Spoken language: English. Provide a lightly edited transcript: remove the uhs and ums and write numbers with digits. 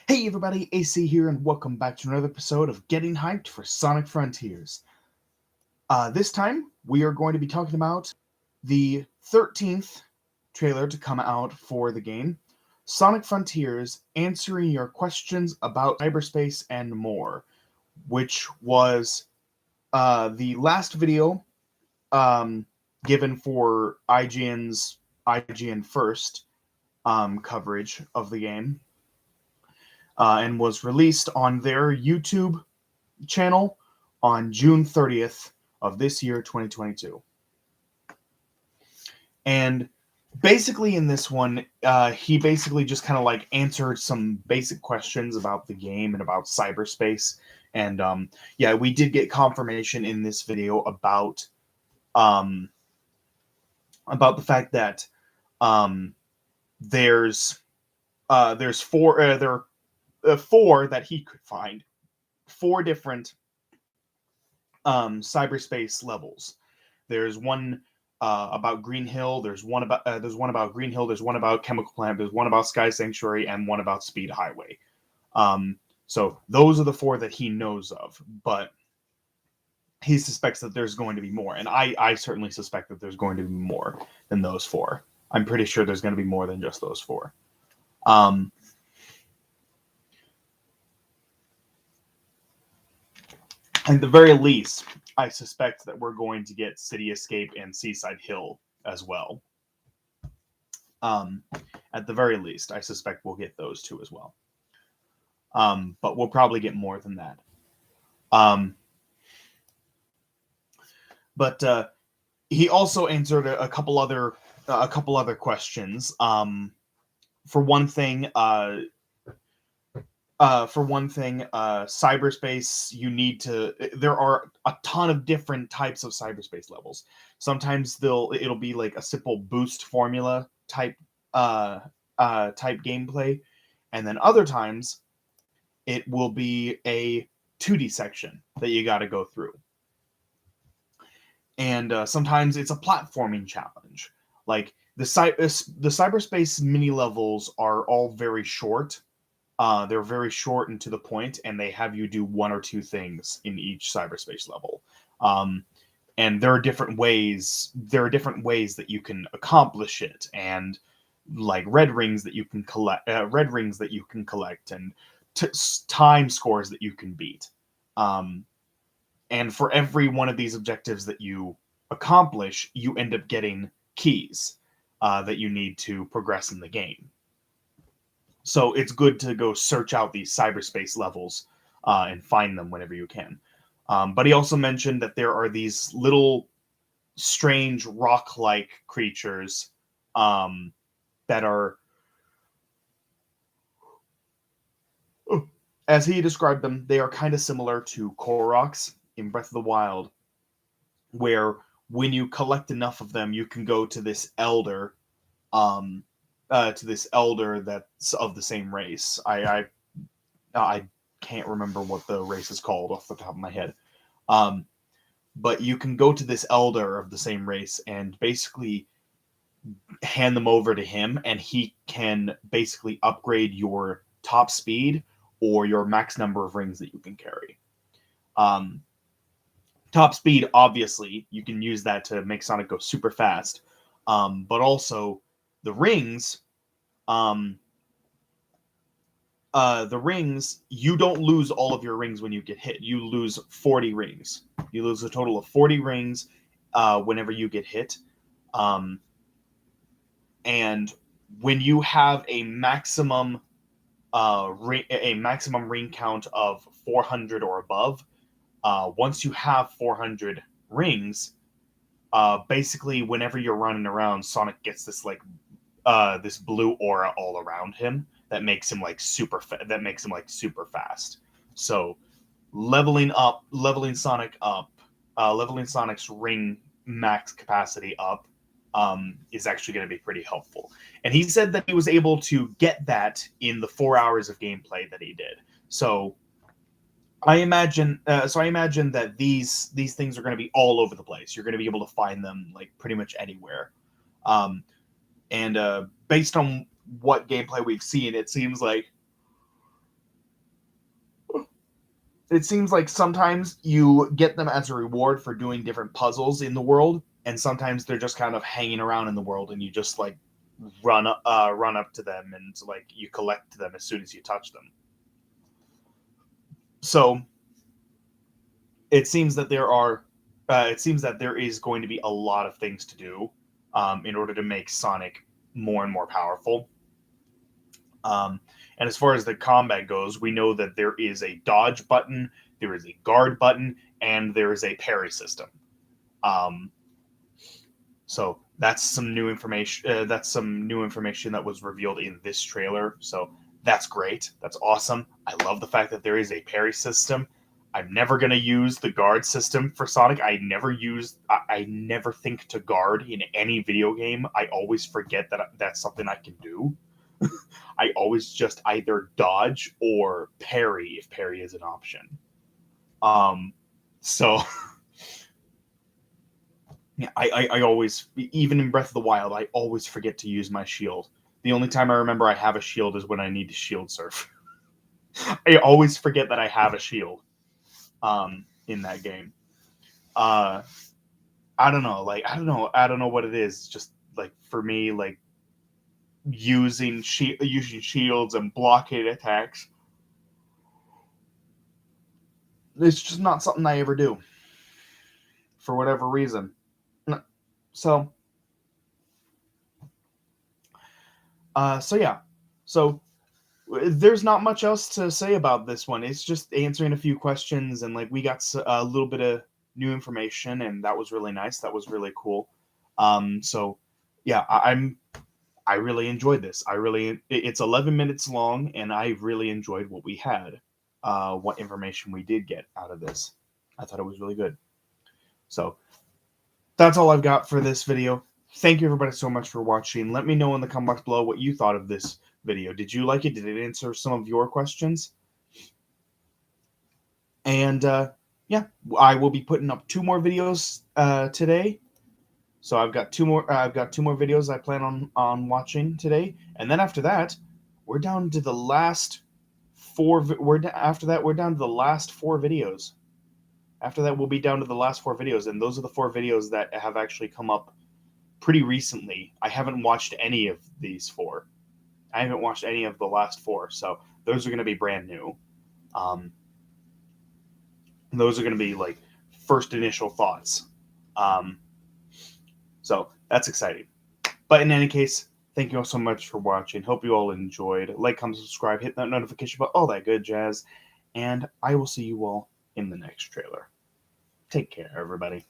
Hey everybody, AC here, and welcome back to another episode of Getting Hyped for Sonic Frontiers. This time, we are going to be talking about the 13th trailer to come out for the game, Sonic Frontiers, answering your questions about cyberspace and more, which was the last video given for IGN's IGN First coverage of the game. And was released on their YouTube channel on June 30th of this year, 2022. And basically in this one, he basically just kind of like answered some basic questions about the game and about cyberspace. And yeah, we did get confirmation in this video about the fact that there's four that he could find, four different cyberspace levels. There's one about Green Hill. There's one about Green Hill. There's one about Chemical Plant. There's one about Sky Sanctuary, and one about Speed Highway. So those are the four that he knows of, but he suspects that there's going to be more, and I certainly suspect that there's going to be more than those four. I'm pretty sure there's going to be more than just those four. At the very least, I suspect that we're going to get City Escape and Seaside Hill as well. At the very least, I suspect we'll get those two as well. But we'll probably get more than that. But he also answered a couple other questions. For one thing, cyberspace, there are a ton of different types of cyberspace levels. Sometimes it'll be like a simple boost formula type gameplay, and then other times it will be a 2D section that you got to go through. And sometimes it's a platforming challenge. Like the cyberspace mini levels are all very short. They're very short and to the point, and they have you do one or two things in each cyberspace level. And there are different ways. There are different ways that you can accomplish it, and like red rings that you can collect, and time scores that you can beat. And for every one of these objectives that you accomplish, you end up getting keys that you need to progress in the game. So it's good to go search out these cyberspace levels and find them whenever you can. But he also mentioned that there are these little strange rock-like creatures that are, as he described them, they are kind of similar to Koroks in Breath of the Wild, where when you collect enough of them, you can go to this elder that's of the same race. I can't remember what the race is called off the top of my head. But you can go to this elder of the same race and basically hand them over to him, and he can basically upgrade your top speed or your max number of rings that you can carry. Top speed, obviously, you can use that to make Sonic go super fast. But also the rings, you don't lose all of your rings when you get hit. You lose 40 rings. You lose a total of 40 rings whenever you get hit. And when you have a maximum ring count of 400 or above, once you have 400 rings, basically whenever you're running around, Sonic gets this this blue aura all around him that makes him like super fast. So leveling Sonic's ring max capacity up is actually going to be pretty helpful. And he said that he was able to get that in the 4 hours of gameplay that he did. So I imagine that these things are going to be all over the place. You're going to be able to find them like pretty much anywhere. And based on what gameplay we've seen, it seems like it seems like sometimes you get them as a reward for doing different puzzles in the world, and sometimes they're just kind of hanging around in the world, and you just like run up to them and like you collect them as soon as you touch them. So it seems that there is going to be a lot of things to do in order to make Sonic more and more powerful. And as far as the combat goes, we know that there is a dodge button, there is a guard button, and there is a parry system. Um, so that's some new information. That's some new information that was revealed in this trailer. So that's great. That's awesome. I love the fact that there is a parry system. I'm never gonna use the guard system for Sonic. I never think to guard in any video game. I always forget that that's something I can do. I always just either dodge or parry if parry is an option. So yeah, I always, even in Breath of the Wild, I always forget to use my shield. The only time I remember I have a shield is when I need to shield surf. I always forget that I have a shield in that game. Uh, I don't know, like I don't know what it is. Just like for me, like using shields and blockade attacks, it's just not something I ever do for whatever reason. So, so yeah, so there's not much else to say about this one. It's just answering a few questions, and like we got a little bit of new information, and that was really nice. That was really cool. So yeah, I really enjoyed this. It's 11 minutes long, and I really enjoyed what we had, what information we did get out of this. I thought it was really good. So that's all I've got for this video. Thank you everybody so much for watching. Let me know in the comments below what you thought of this video. Did you like it? Did it answer some of your questions? And yeah, I will be putting up 2 more videos today. So I've got 2 more. I've got 2 more videos I plan on watching today, and then after that, we're down to the last 4. After that, we're down to the last 4 videos. After that, we'll be down to the last 4 videos, and those are the 4 videos that have actually come up pretty recently. I haven't watched any of these 4. I haven't watched any of the last 4, so those are going to be brand new. Those are going to be like first initial thoughts. So that's exciting. But in any case, thank you all so much for watching. Hope you all enjoyed. Like, comment, subscribe, hit that notification bell, all that good jazz. And I will see you all in the next trailer. Take care, everybody.